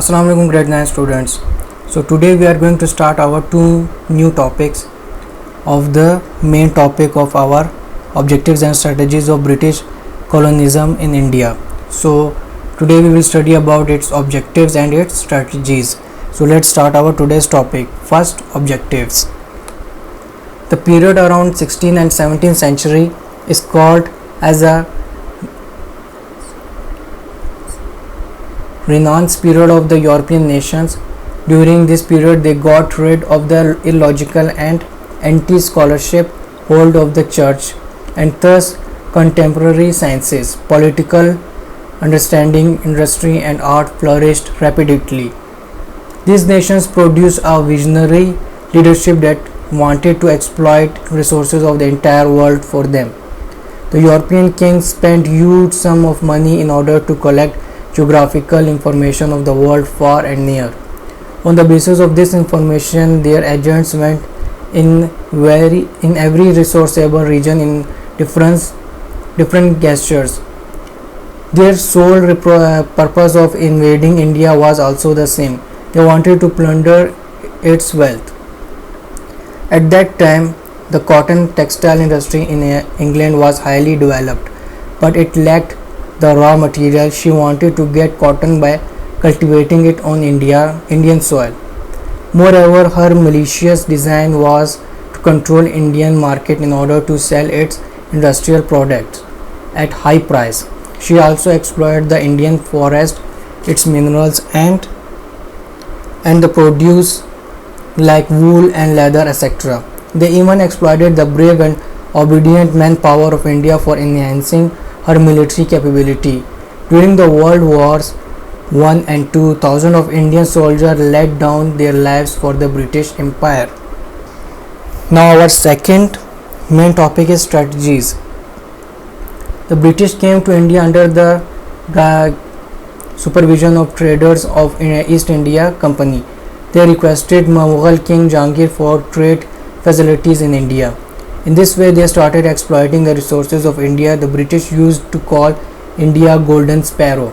Assalamu alaikum grade 9 students. So today we are going to start our two new topics of the main topic of our objectives and strategies of British colonialism in India. So today we will study about its objectives and its strategies. So let's start our today's topic. First, objectives. The period around 16th and 17th century is called as a Renaissance period of the European nations. During this period they got rid of the illogical and anti-scholarship hold of the church, and thus contemporary sciences, political understanding, industry and art flourished rapidly. These nations produced a visionary leadership that wanted to exploit resources of the entire world for them. The European kings spent huge sum of money in order to collect geographical information of the world far and near. On the basis of this information, their agents went in every resourceable region in different gestures. Their sole purpose of invading India was also the same. They wanted to plunder its wealth. At that time, the cotton textile industry in England was highly developed, but it lacked the raw material. She wanted to get cotton by cultivating it on Indian soil. Moreover, her malicious design was to control Indian market in order to sell its industrial products at high price. She also exploited the Indian forest, its minerals and the produce like wool and leather, etc. They even exploited the brave and obedient manpower of India for enhancing her military capability. During the World Wars I and II, thousands of Indian soldiers laid down their lives for the British Empire. Now our second main topic is strategies. The British came to India under the supervision of traders of East India Company. They requested Mughal King Jahangir for trade facilities in India. In this way, they started exploiting the resources of India. The British used to call India Golden Sparrow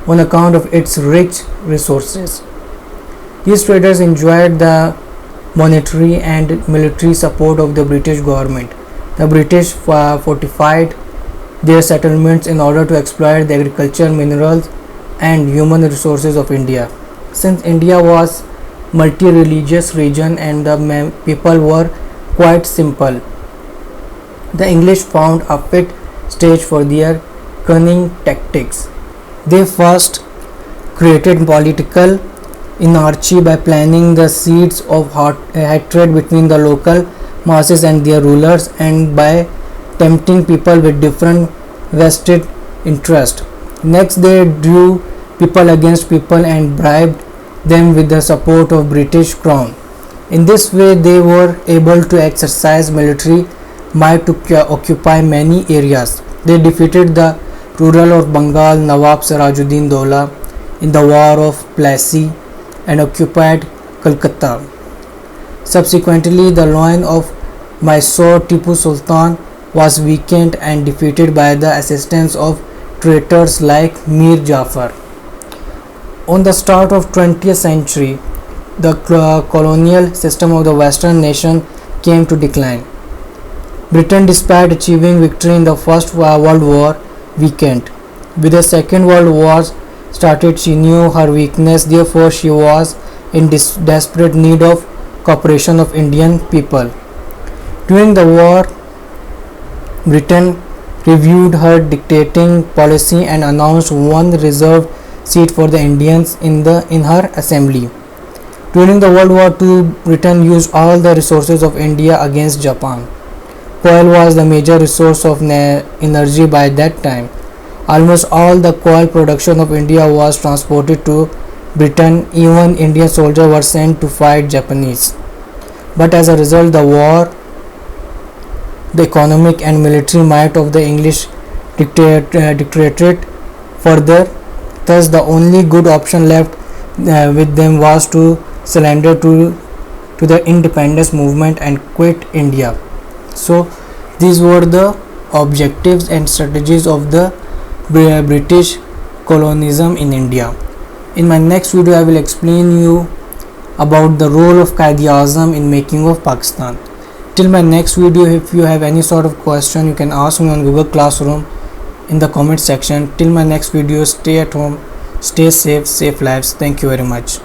on account of its rich resources. These traders enjoyed the monetary and military support of the British government. The British fortified their settlements in order to exploit the agriculture, minerals and human resources of India. Since India was multi-religious region and the people were quite simple, the English found a fit stage for their cunning tactics. They first created political anarchy by planting the seeds of hatred between the local masses and their rulers, and by tempting people with different vested interests. Next, they drew people against people and bribed them with the support of British Crown. In this way, they were able to exercise military might to occupy many areas. They defeated the ruler of Bengal, Nawab Sirajuddin Daulah, in the War of Plassey and occupied Calcutta. Subsequently, the line of Mysore Tipu Sultan was weakened and defeated by the assistance of traitors like Mir Jafar. On the start of 20th century, the colonial system of the Western nation came to decline. Britain, despite achieving victory in the First World War, weakened. With the Second World War started, she knew her weakness. Therefore, she was in desperate need of cooperation of Indian people. During the war, Britain reviewed her dictating policy and announced one reserved seat for the Indians in her assembly. During the World War II, Britain used all the resources of India against Japan. Coal was the major resource of energy by that time. Almost all the coal production of India was transported to Britain. Even Indian soldiers were sent to fight Japanese. But as a result, the economic and military might of the English dictatorate further. Thus, the only good option left with them was to surrender to the independence movement and quit India. So these were the objectives and strategies of the British colonialism in India. In my next video I will explain you about the role of Quaid-e-Azam in making of Pakistan. Till my next video, if you have any sort of question, you can ask me on Google Classroom in the comment section. Till my next video, stay at home, stay safe, safe lives. Thank you very much.